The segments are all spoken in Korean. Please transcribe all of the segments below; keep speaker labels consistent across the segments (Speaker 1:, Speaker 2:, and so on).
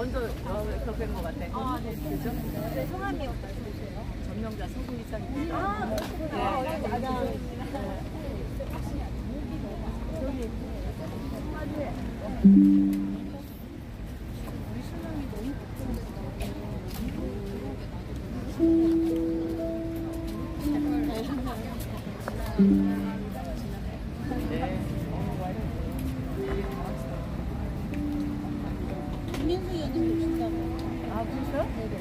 Speaker 1: 먼저 뵌 것 같아.
Speaker 2: 아, 네.
Speaker 1: 그죠?
Speaker 2: 네, 성함이 어떻게 되세요?
Speaker 1: 전명자 서구이사입니다.
Speaker 2: 아, 네. 맞아요.
Speaker 1: 우리 신랑이 너무
Speaker 2: 김민수 의원님 오신다고.
Speaker 1: 아, 그러세요?
Speaker 2: 네네.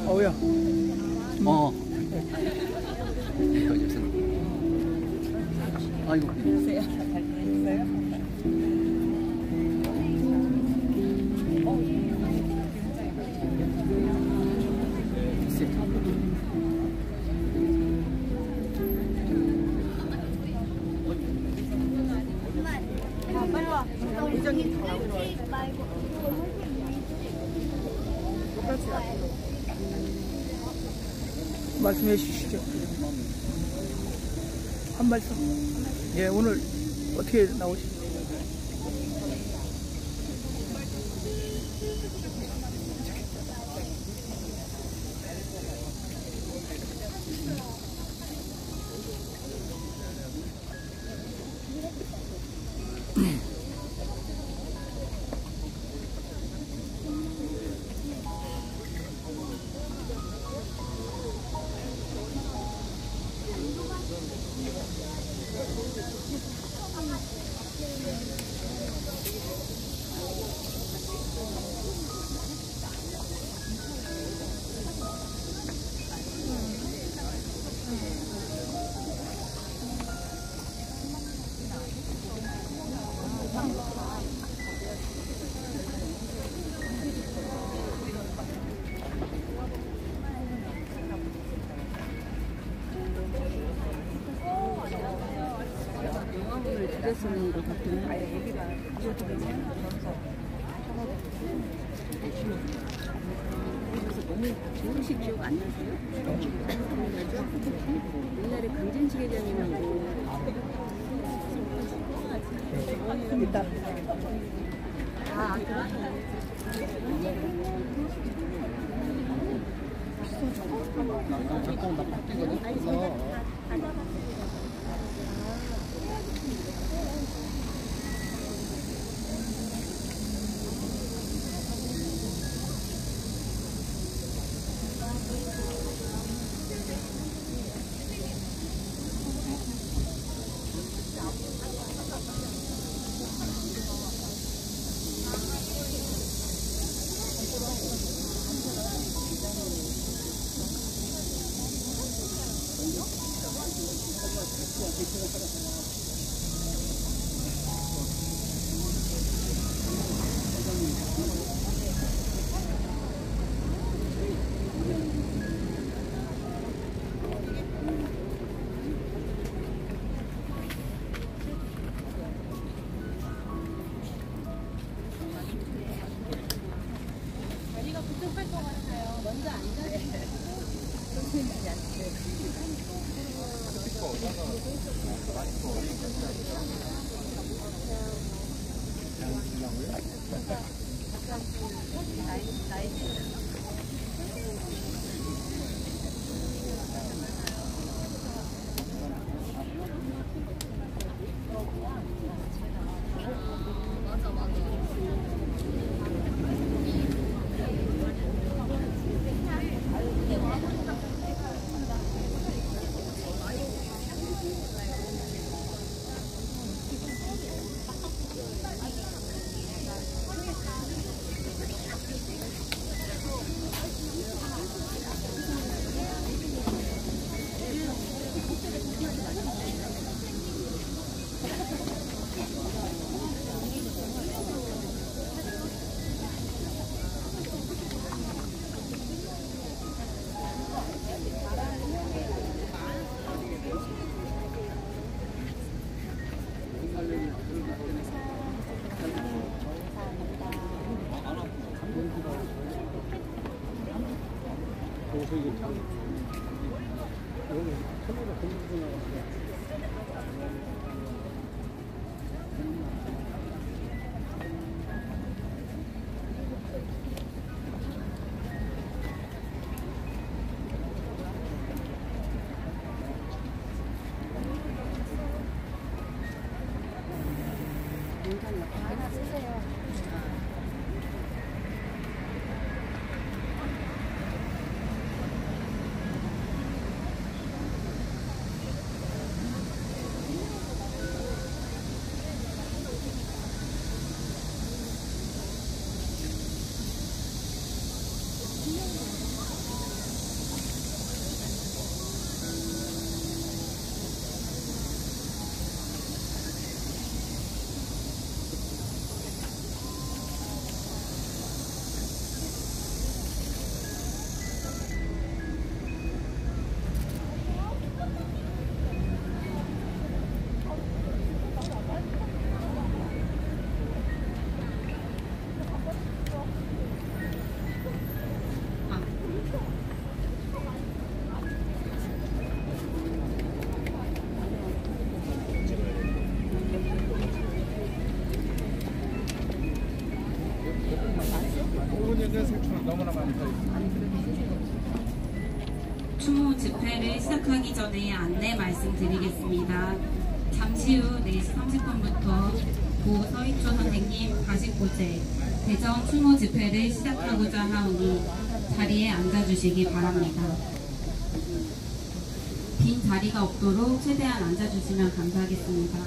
Speaker 3: 어우야. 아이고.
Speaker 1: 안녕하세요. 잘 지내셨어요?
Speaker 2: 빨리 와.
Speaker 1: 이정이
Speaker 2: 말고.
Speaker 3: 말씀해 주시죠. 한 말씀. 예, 오늘 어떻게 나오십니까?
Speaker 1: 드레스는 것 같은데. 아예 얘기가 그래서 너무 좋으신 기억 안 나세요? 옛날에 강진식 회장님하고
Speaker 3: 일단
Speaker 4: 잠깐 나 바뀌거든. 그래서
Speaker 2: 자리가 부족할 것 같아요. 먼저 앉아주세요. 하나 쓰세요.
Speaker 5: 추모 집회를 시작하기 전에 안내 말씀드리겠습니다. 잠시 후 4시 30분부터 고 서희초 선생님 49제 대전 추모 집회를 시작하고자 하오니 자리에 앉아주시기 바랍니다. 빈 자리가 없도록 최대한 앉아주시면 감사하겠습니다.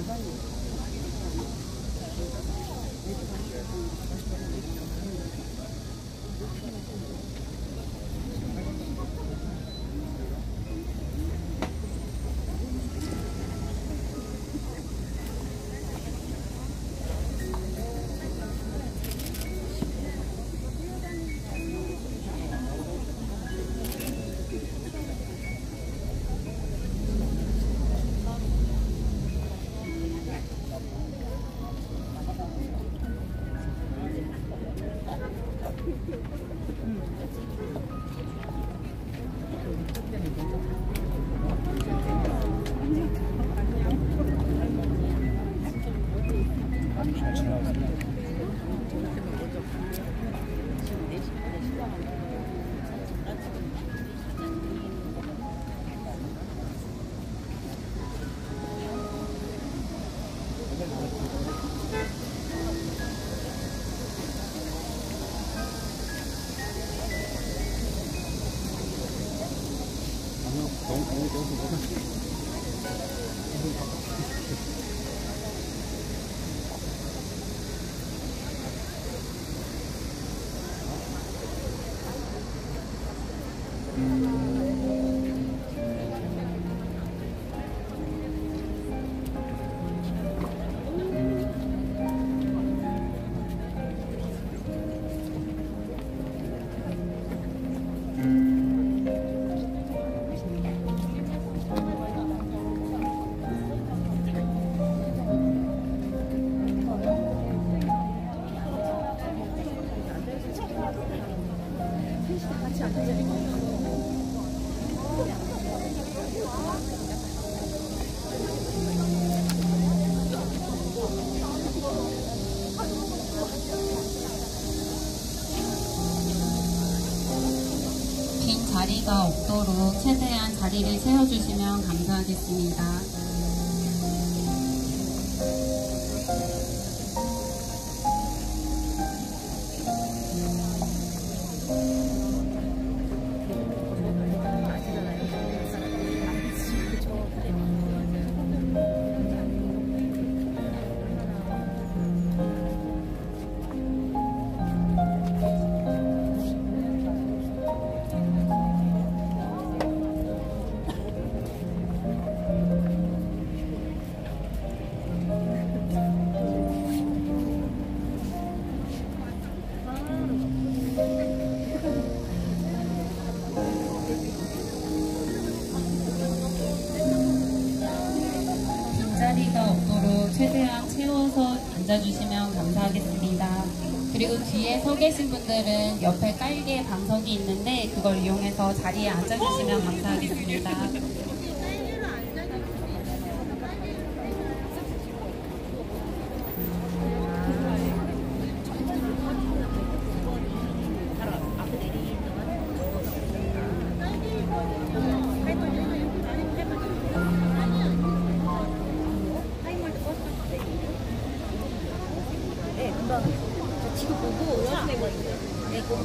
Speaker 5: 빈 자리가 없도록 최대한 자리를 채워주시면 감사하겠습니다. 빈자리가 없도록 최대한 채워서 앉아주시면 감사하겠습니다. 그리고 뒤에 서 계신 분들은 옆에 깔개 방석이 있는데 그걸 이용해서 자리에 앉아주시면 감사하겠습니다.
Speaker 1: 네, 금방 지도 보고 연습해 버리고 네, 그거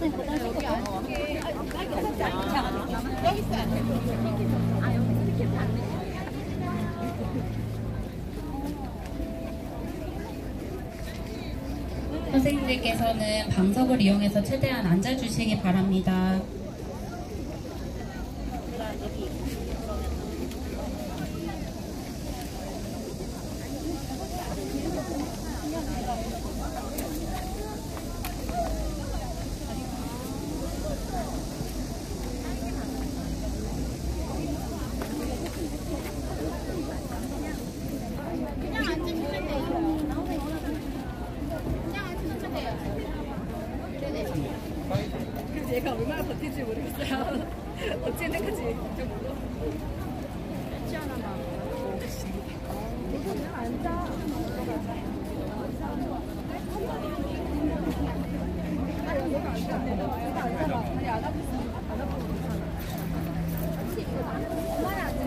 Speaker 1: 핸드폰 안 걸리잖아요.
Speaker 5: 선생님들께서는 방석을 이용해서 최대한 앉아주시기 바랍니다.
Speaker 2: 얘가 얼마나 버틸지 모르겠어요. 어찌됐는지 좀 모르고. 치 하나만. 그냥 앉아. 여기가 앉아. 여기가 앉아봐. 아니 안 아프어. 안 아프고 괜찮아. 엄마는 앉아.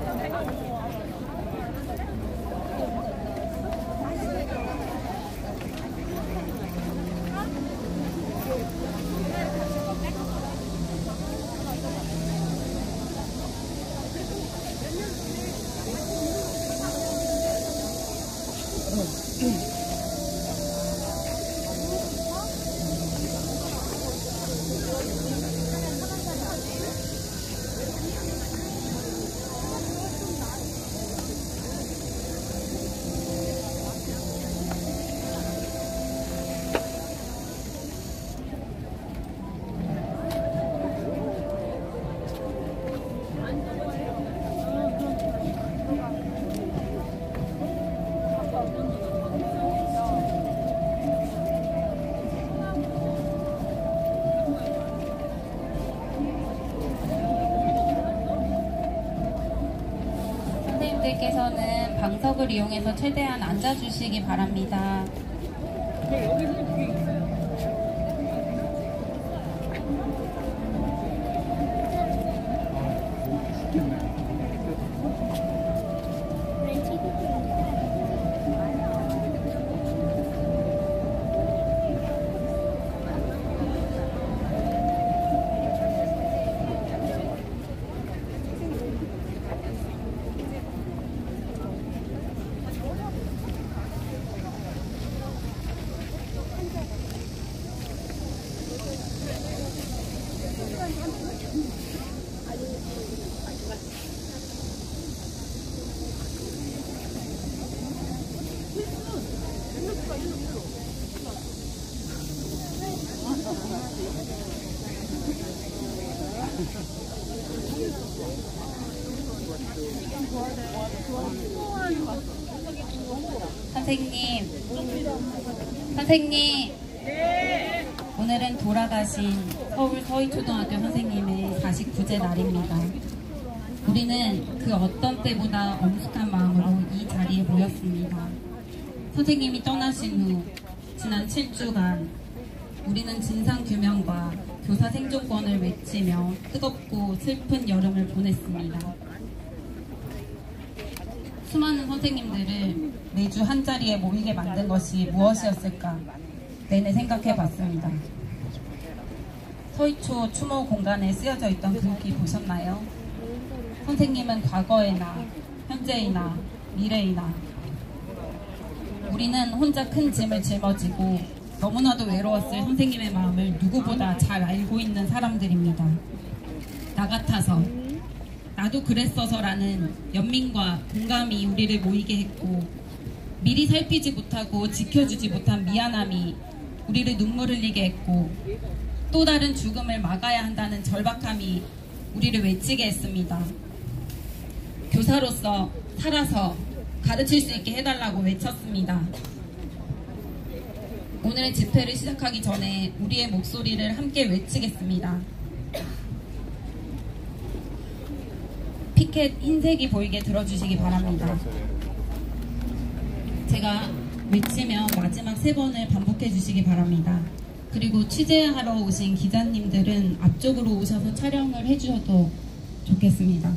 Speaker 5: 선생님들께서는 방석을 이용해서 최대한 앉아주시기 바랍니다. 선생님. 오늘은 돌아가신 서울 서희초등학교 선생님의 49제 날입니다. 우리는 그 어떤 때보다 엄숙한 마음으로 이 자리에 모였습니다. 선생님이 떠나신 후 지난 7주간 우리는 진상규명과 교사 생존권을 외치며 뜨겁고 슬픈 여름을 보냈습니다. 수많은 선생님들을 매주 한자리에 모이게 만든 것이 무엇이었을까 내내 생각해 봤습니다. 서희초 추모 공간에 쓰여져 있던 글귀 보셨나요? 선생님은 과거에나 현재이나 미래이나 우리는 혼자 큰 짐을 짊어지고 너무나도 외로웠을 선생님의 마음을 누구보다 잘 알고 있는 사람들입니다. 나 같아서 나도 그랬어서라는 연민과 공감이 우리를 모이게 했고 미리 살피지 못하고 지켜주지 못한 미안함이 우리를 눈물 흘리게 했고 또 다른 죽음을 막아야 한다는 절박함이 우리를 외치게 했습니다. 교사로서 살아서 가르칠 수 있게 해달라고 외쳤습니다. 오늘 집회를 시작하기 전에 우리의 목소리를 함께 외치겠습니다. 피켓 흰색이 보이게 들어주시기 바랍니다. 제가 외치면 마지막 3번을 반복해 주시기 바랍니다. 그리고 취재하러 오신 기자님들은 앞쪽으로 오셔서 촬영을 해주셔도 좋겠습니다.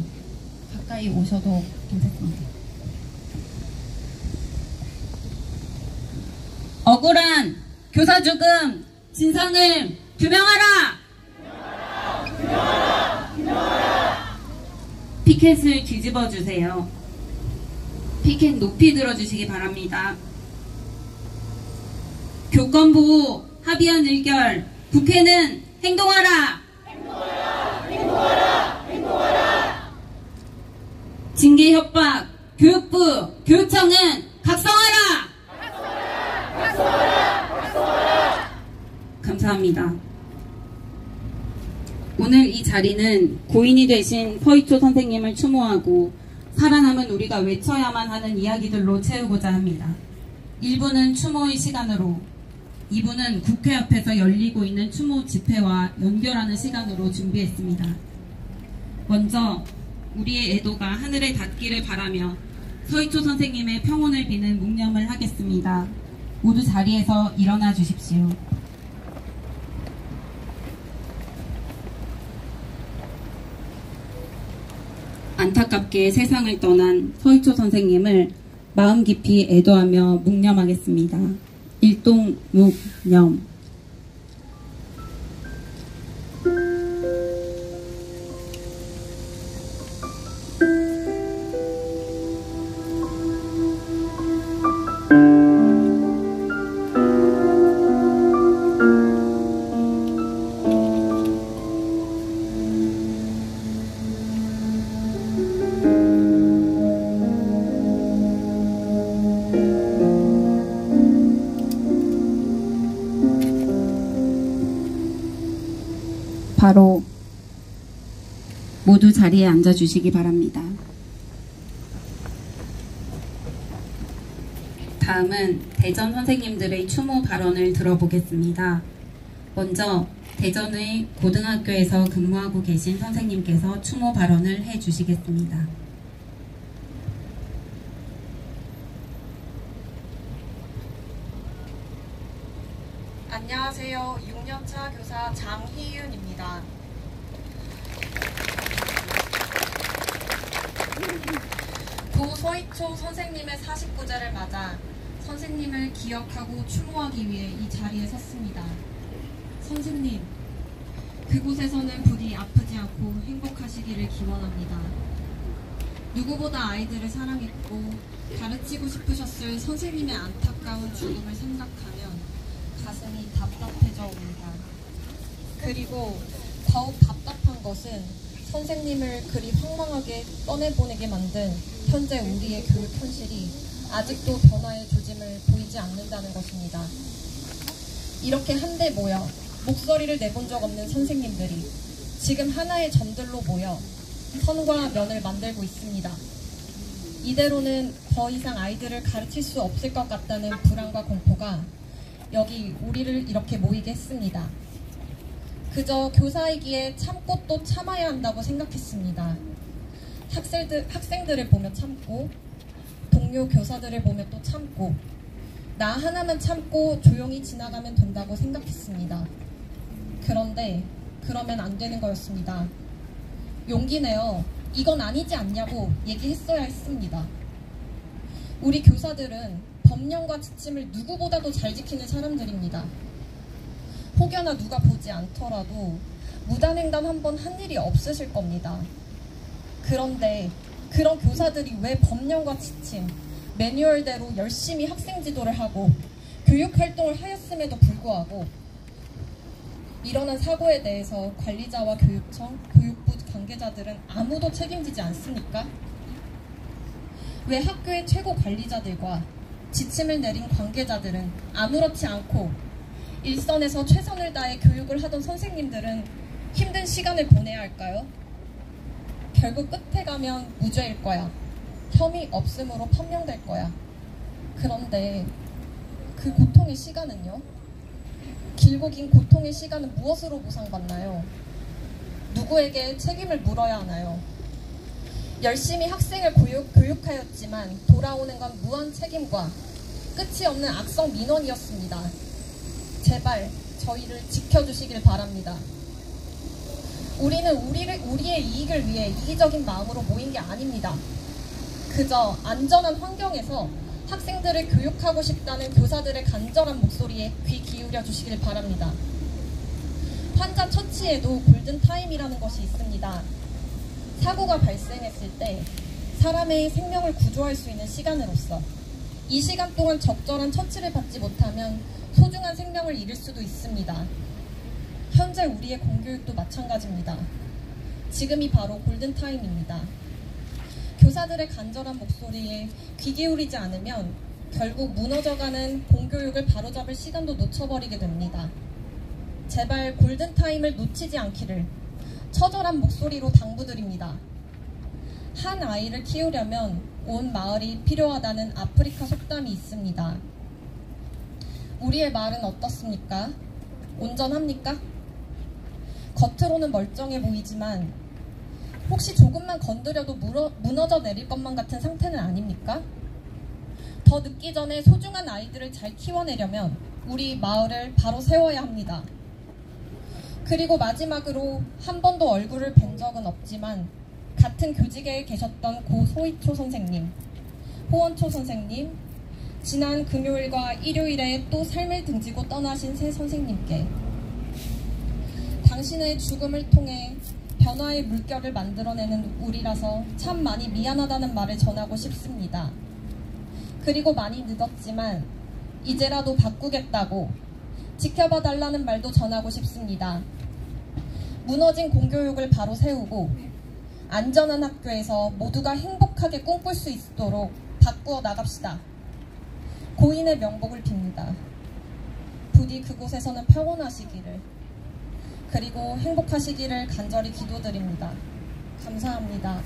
Speaker 5: 가까이 오셔도 괜찮습니다. 억울한 교사 죽음 진상을 규명하라! 피켓을 뒤집어 주세요. 피켓 높이 들어주시기 바랍니다. 교권부 합의안 의결 국회는 행동하라! 행동하라! 징계 협박 교육부 교육청은 각성하라! 감사합니다. 오늘 이 자리는 고인이 되신 서희초 선생님을 추모하고 살아남은 우리가 외쳐야만 하는 이야기들로 채우고자 합니다. 1부는 추모의 시간으로 2부는 국회 앞에서 열리고 있는 추모 집회와 연결하는 시간으로 준비했습니다. 먼저 우리의 애도가 하늘에 닿기를 바라며 서희초 선생님의 평온을 비는 묵념을 하겠습니다. 모두 자리에서 일어나 주십시오. 안타깝게 세상을 떠난 서희초 선생님을 마음 깊이 애도하며 묵념하겠습니다. 일동묵념. 바로 모두 자리에 앉아주시기 바랍니다. 다음은 대전 선생님들의 추모 발언을 들어보겠습니다. 먼저 대전의 고등학교에서 근무하고 계신 선생님께서 추모 발언을 해주시겠습니다.
Speaker 6: 안녕하세요. 6년차 교사 장희윤입니다. 고 서희초 선생님의 49제를 맞아 선생님을 기억하고 추모하기 위해 이 자리에 섰습니다. 선생님, 그곳에서는 부디 아프지 않고 행복하시기를 기원합니다. 누구보다 아이들을 사랑했고 가르치고 싶으셨을 선생님의 안타까운 죽음을 생각하면 가슴이 답답해져 옵니다. 그리고 더욱 답답한 것은 선생님을 그리 황망하게 떠내보내게 만든 현재 우리의 교육 현실이 아직도 변화의 조짐을 보이지 않는다는 것입니다. 이렇게 한데 모여 목소리를 내본 적 없는 선생님들이 지금 하나의 점들로 모여 선과 면을 만들고 있습니다. 이대로는 더 이상 아이들을 가르칠 수 없을 것 같다는 불안과 공포가 여기 우리를 이렇게 모이게 했습니다. 그저 교사이기에 참고 또 참아야 한다고 생각했습니다. 학생들을 보며 참고, 동료 교사들을 보며 또 참고, 나 하나만 참고 조용히 지나가면 된다고 생각했습니다. 그런데 그러면 안 되는 거였습니다. 용기 내어 이건 아니지 않냐고 얘기했어야 했습니다. 우리 교사들은 법령과 지침을 누구보다도 잘 지키는 사람들입니다. 혹여나 누가 보지 않더라도 무단횡단 한번 한 일이 없으실 겁니다. 그런데 그런 교사들이 왜 법령과 지침, 매뉴얼대로 열심히 학생 지도를 하고 교육활동을 하였음에도 불구하고 일어난 사고에 대해서 관리자와 교육청, 교육부 관계자들은 아무도 책임지지 않습니까? 왜 학교의 최고 관리자들과 지침을 내린 관계자들은 아무렇지 않고 일선에서 최선을 다해 교육을 하던 선생님들은 힘든 시간을 보내야 할까요? 결국 끝에 가면 무죄일 거야. 혐의 없음으로 판명될 거야. 그런데 그 고통의 시간은요? 길고 긴 고통의 시간은 무엇으로 보상받나요? 누구에게 책임을 물어야 하나요? 열심히 학생을 교육하였지만 돌아오는 건 무한 책임과 끝이 없는 악성 민원이었습니다. 제발 저희를 지켜주시길 바랍니다. 우리는 우리의 이익을 위해 이기적인 마음으로 모인 게 아닙니다. 그저 안전한 환경에서 학생들을 교육하고 싶다는 교사들의 간절한 목소리에 귀 기울여 주시길 바랍니다. 환자 처치에도 골든타임이라는 것이 있습니다. 사고가 발생했을 때 사람의 생명을 구조할 수 있는 시간으로서 이 시간 동안 적절한 처치를 받지 못하면 소중한 생명을 잃을 수도 있습니다. 현재 우리의 공교육도 마찬가지입니다. 지금이 바로 골든타임입니다. 교사들의 간절한 목소리에 귀 기울이지 않으면 결국 무너져가는 공교육을 바로잡을 시간도 놓쳐버리게 됩니다. 제발 골든타임을 놓치지 않기를 처절한 목소리로 당부드립니다. 한 아이를 키우려면 온 마을이 필요하다는 아프리카 속담이 있습니다. 우리의 말은 어떻습니까? 온전합니까? 겉으로는 멀쩡해 보이지만 혹시 조금만 건드려도 무너져 내릴 것만 같은 상태는 아닙니까? 더 늦기 전에 소중한 아이들을 잘 키워내려면 우리 마을을 바로 세워야 합니다. 그리고 마지막으로 한 번도 얼굴을 뵌 적은 없지만 같은 교직에 계셨던 고 소희초 선생님, 호원초 선생님, 지난 금요일과 일요일에 또 삶을 등지고 떠나신 새 선생님께 당신의 죽음을 통해 변화의 물결을 만들어내는 우리라서 참 많이 미안하다는 말을 전하고 싶습니다. 그리고 많이 늦었지만 이제라도 바꾸겠다고 지켜봐 달라는 말도 전하고 싶습니다. 무너진 공교육을 바로 세우고 안전한 학교에서 모두가 행복하게 꿈꿀 수 있도록 바꾸어 나갑시다. 고인의 명복을 빕니다. 부디 그곳에서는 평온하시기를, 그리고 행복하시기를 간절히 기도드립니다. 감사합니다.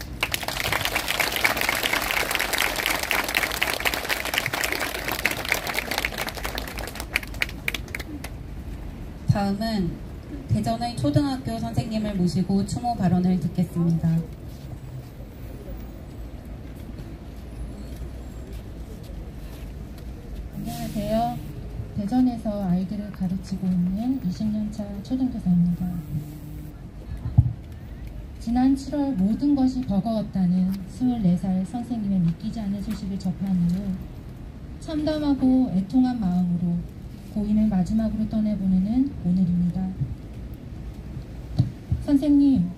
Speaker 5: 다음은 대전의 초등학교 선생님을 모시고 추모 발언을 듣겠습니다.
Speaker 7: 안녕하세요. 대전에서 아이들을 가르치고 있는 20년차 초등교사입니다. 지난 7월 모든 것이 버거웠다는 24살 선생님의 믿기지 않는 소식을 접한 이후 참담하고 애통한 마음으로 고인을 마지막으로 떠내보내는 오늘입니다. 선생님,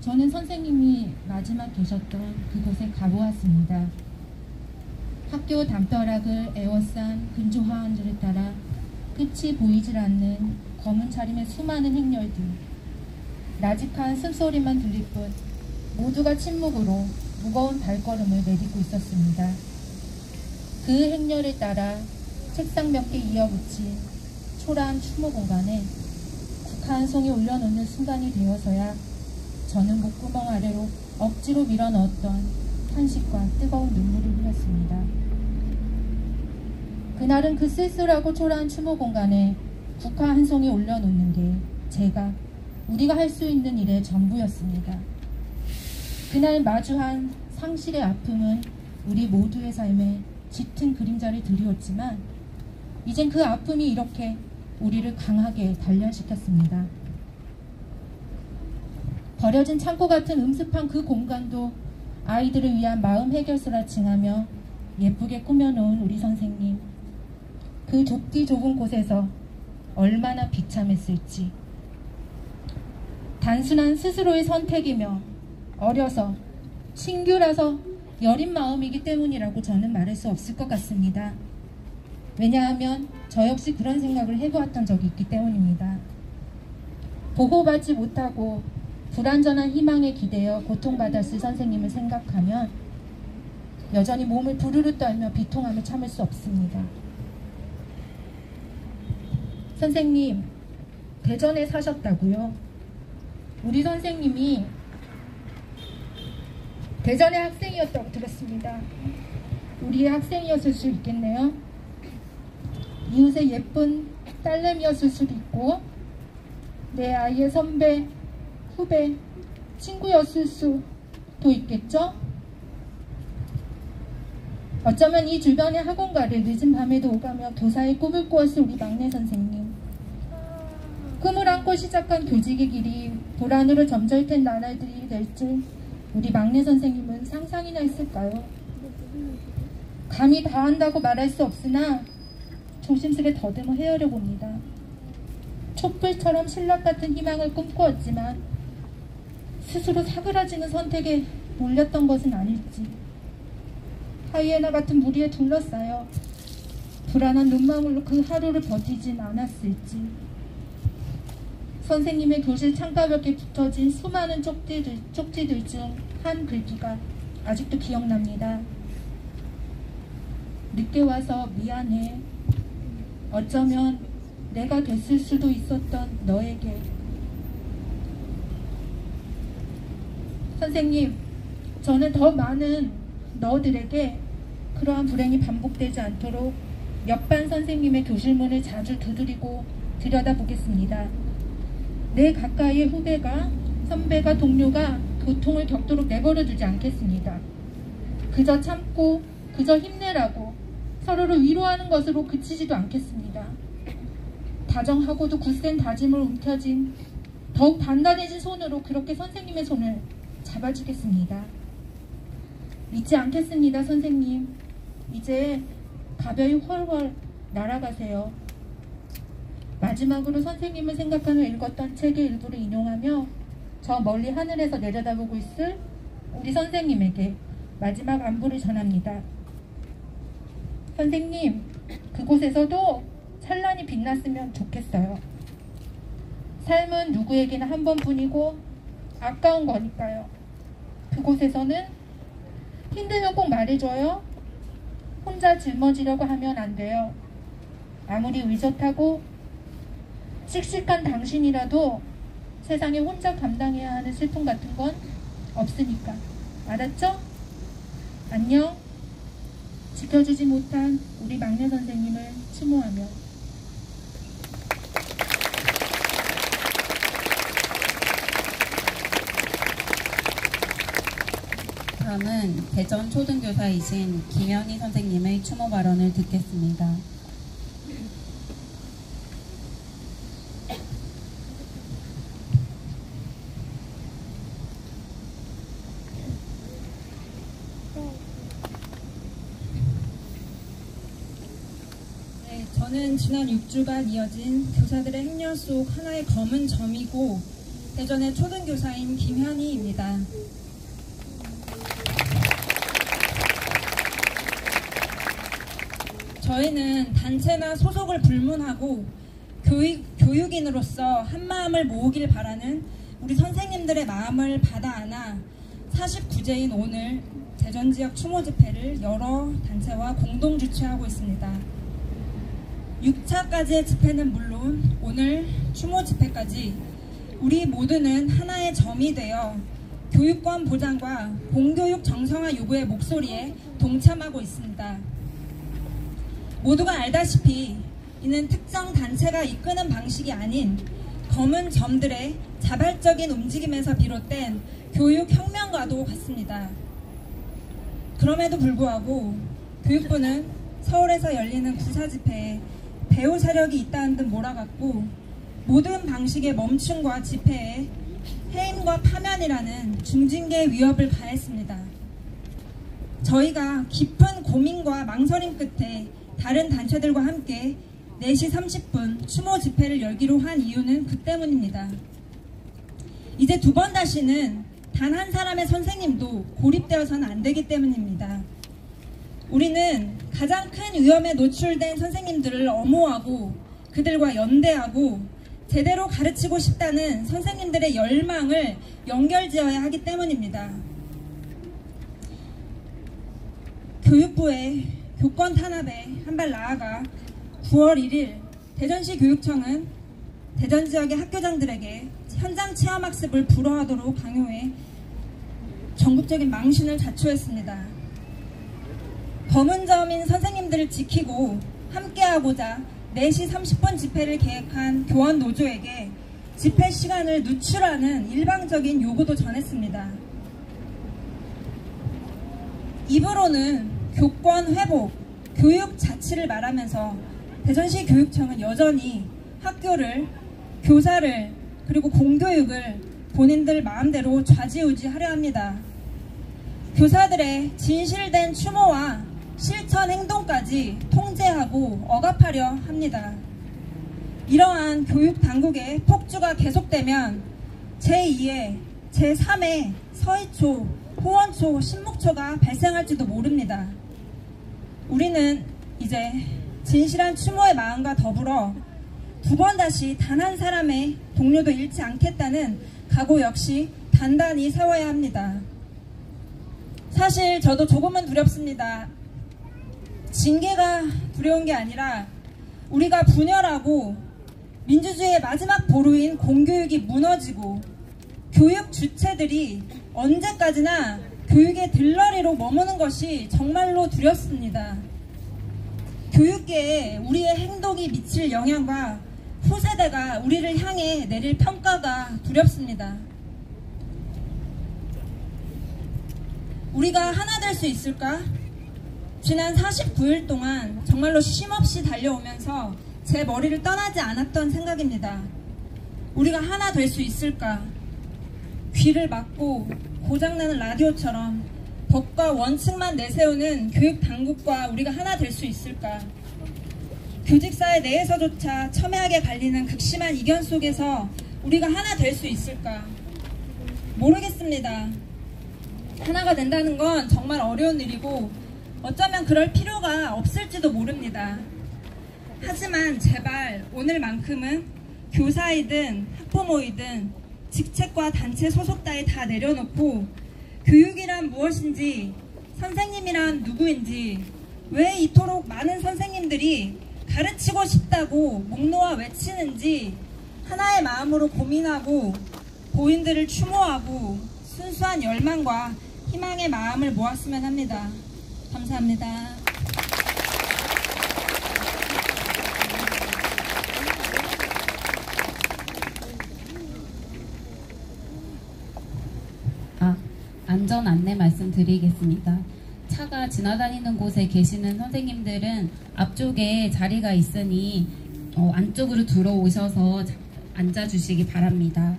Speaker 7: 저는 선생님이 마지막 계셨던 그곳에 가보았습니다. 학교 담벼락을 에워싼 근조화환들을 따라 끝이 보이질 않는 검은 차림의 수많은 행렬들, 나직한 숨소리만 들릴 뿐 모두가 침묵으로 무거운 발걸음을 내딛고 있었습니다. 그 행렬을 따라 책상 몇 개 이어붙인 초라한 추모 공간에 국화 한 송이 올려놓는 순간이 되어서야 저는 목구멍 아래로 억지로 밀어넣었던 한식과 뜨거운 눈물을 흘렸습니다. 그날은 그 쓸쓸하고 초라한 추모 공간에 국화 한 송이 올려놓는 게 우리가 할 수 있는 일의 전부였습니다. 그날 마주한 상실의 아픔은 우리 모두의 삶에 짙은 그림자를 드리웠지만 이젠 그 아픔이 이렇게 우리를 강하게 단련시켰습니다. 버려진 창고 같은 음습한 그 공간도 아이들을 위한 마음 해결소라 칭하며 예쁘게 꾸며놓은 우리 선생님. 그 좁디 좁은 곳에서 얼마나 비참했을지. 단순한 스스로의 선택이며 어려서 신규라서 여린 마음이기 때문이라고 저는 말할 수 없을 것 같습니다. 왜냐하면 저 역시 그런 생각을 해보았던 적이 있기 때문입니다. 보호받지 못하고 불완전한 희망에 기대어 고통받았을 선생님을 생각하면 여전히 몸을 부르르 떨며 비통함을 참을 수 없습니다. 선생님, 대전에 사셨다고요? 우리 선생님이 대전의 학생이었다고 들었습니다. 우리의 학생이었을 수 있겠네요. 이웃의 예쁜 딸내미였을 수도 있고 내 아이의 선배, 후배, 친구였을 수도 있겠죠? 어쩌면 이 주변의 학원가를 늦은 밤에도 오가며 교사의 꿈을 꾸었을 우리 막내 선생님. 꿈을 안고 시작한 교직의 길이 도란으로 점절된 나날들이 될 줄 우리 막내 선생님은 상상이나 했을까요? 감히 다 한다고 말할 수 없으나 조심스레 더듬어 헤아려 봅니다. 촛불처럼 신락 같은 희망을 꿈꾸었지만 스스로 사그라지는 선택에 몰렸던 것은 아닐지, 하이에나 같은 무리에 둘러싸여 불안한 눈망울로 그 하루를 버티진 않았을지, 선생님의 교실 창가벽에 붙어진 수많은 쪽지들 중 한 글귀가 아직도 기억납니다. 늦게 와서 미안해. 어쩌면 내가 됐을 수도 있었던 너에게. 선생님, 저는 더 많은 너들에게 그러한 불행이 반복되지 않도록 옆반 선생님의 교실 문을 자주 두드리고 들여다보겠습니다. 내 가까이의 후배가, 선배가, 동료가 고통을 겪도록 내버려두지 않겠습니다. 그저 참고, 그저 힘내라고 서로를 위로하는 것으로 그치지도 않겠습니다. 다정하고도 굳센 다짐을 움켜쥔 더욱 단단해진 손으로 그렇게 선생님의 손을 잡아주겠습니다. 잊지 않겠습니다, 선생님. 이제 가벼이 훨훨 날아가세요. 마지막으로 선생님을 생각하며 읽었던 책의 일부를 인용하며 저 멀리 하늘에서 내려다보고 있을 우리 선생님에게 마지막 안부를 전합니다. 선생님, 그곳에서도 찬란히 빛났으면 좋겠어요. 삶은 누구에게나 한 번뿐이고 아까운 거니까요. 그곳에서는 힘들면 꼭 말해줘요. 혼자 짊어지려고 하면 안 돼요. 아무리 의젓하고 씩씩한 당신이라도 세상에 혼자 감당해야 하는 슬픔 같은 건 없으니까. 알았죠? 안녕. 지켜주지 못한 우리 막내 선생님을 추모하며.
Speaker 5: 다음은 대전 초등교사이신 김현희 선생님의 추모 발언을 듣겠습니다.
Speaker 8: 저는 지난 6주간 이어진 교사들의 행렬 속 하나의 검은 점이고 대전의 초등교사인 김현희입니다. 저희는 단체나 소속을 불문하고 교육인으로서 한마음을 모으길 바라는 우리 선생님들의 마음을 받아 안아 49제인 오늘 대전지역 추모 집회를 여러 단체와 공동 주최하고 있습니다. 6차까지의 집회는 물론 오늘 추모 집회까지 우리 모두는 하나의 점이 되어 교육권 보장과 공교육 정상화 요구의 목소리에 동참하고 있습니다. 모두가 알다시피 이는 특정 단체가 이끄는 방식이 아닌 검은 점들의 자발적인 움직임에서 비롯된 교육혁명과도 같습니다. 그럼에도 불구하고 교육부는 서울에서 열리는 구사집회에 배후 세력이 있다는 듯 몰아갔고 모든 방식의 멈춤과 집회에 해임과 파면이라는 중징계 위협을 가했습니다. 저희가 깊은 고민과 망설임 끝에 다른 단체들과 함께 4시 30분 추모 집회를 열기로 한 이유는 그 때문입니다. 이제 두 번 다시는 단 한 사람의 선생님도 고립되어서는 안 되기 때문입니다. 우리는 가장 큰 위험에 노출된 선생님들을 엄호하고 그들과 연대하고 제대로 가르치고 싶다는 선생님들의 열망을 연결지어야 하기 때문입니다. 교육부의 교권 탄압에 한 발 나아가 9월 1일 대전시 교육청은 대전 지역의 학교장들에게 현장 체험학습을 불허하도록 강요해 전국적인 망신을 자초했습니다. 검은 점인 선생님들을 지키고 함께하고자 4시 30분 집회를 계획한 교원 노조에게 집회 시간을 늦추라는 일방적인 요구도 전했습니다. 입으로는 교권 회복, 교육 자치를 말하면서 대전시 교육청은 여전히 학교를, 교사를, 그리고 공교육을 본인들 마음대로 좌지우지하려 합니다. 교사들의 진실된 추모와 실천 행동까지 통제하고 억압하려 합니다. 이러한 교육 당국의 폭주가 계속되면 제2의, 제3의 서희초, 호원초, 신목초가 발생할지도 모릅니다. 우리는 이제 진실한 추모의 마음과 더불어 두 번 다시 단 한 사람의 동료도 잃지 않겠다는 각오 역시 단단히 세워야 합니다. 사실 저도 조금은 두렵습니다. 징계가 두려운 게 아니라 우리가 분열하고 민주주의의 마지막 보루인 공교육이 무너지고 교육 주체들이 언제까지나 교육의 들러리로 머무는 것이 정말로 두렵습니다. 교육계에 우리의 행동이 미칠 영향과 후세대가 우리를 향해 내릴 평가가 두렵습니다. 우리가 하나 될 수 있을까? 지난 49일 동안 정말로 쉼없이 달려오면서 제 머리를 떠나지 않았던 생각입니다. 우리가 하나 될 수 있을까? 귀를 막고 고장나는 라디오처럼 법과 원칙만 내세우는 교육 당국과 우리가 하나 될 수 있을까? 교직사회 내에서조차 첨예하게 갈리는 극심한 이견 속에서 우리가 하나 될 수 있을까? 모르겠습니다. 하나가 된다는 건 정말 어려운 일이고 어쩌면 그럴 필요가 없을지도 모릅니다. 하지만 제발 오늘만큼은 교사이든 학부모이든 직책과 단체 소속 따위 다 내려놓고 교육이란 무엇인지, 선생님이란 누구인지, 왜 이토록 많은 선생님들이 가르치고 싶다고 목 놓아 외치는지 하나의 마음으로 고민하고 고인들을 추모하고 순수한 열망과 희망의 마음을 모았으면 합니다. 감사합니다.
Speaker 5: 안전 안내 말씀드리겠습니다. 차가 지나다니는 곳에 계시는 선생님들은 앞쪽에 자리가 있으니 안쪽으로 들어오셔서 앉아주시기 바랍니다.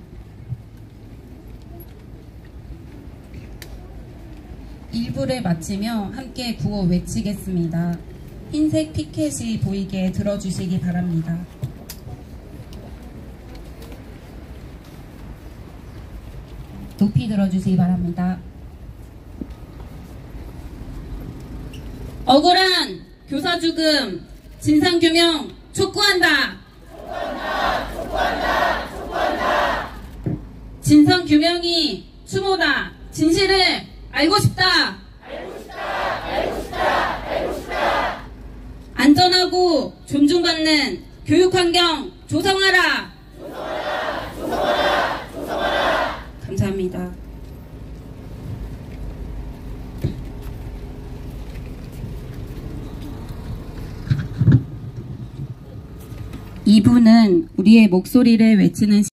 Speaker 5: 1부를 마치며 함께 구호 외치겠습니다. 흰색 피켓이 보이게 들어주시기 바랍니다. 높이 들어주시기 바랍니다. 억울한 교사 죽음 진상규명 촉구한다. 촉구한다. 진상규명이 추모다. 진실을 알고 싶다. 안전하고 존중받는 교육환경 조성하라! 감사합니다. 이분은 우리의 목소리를 외치는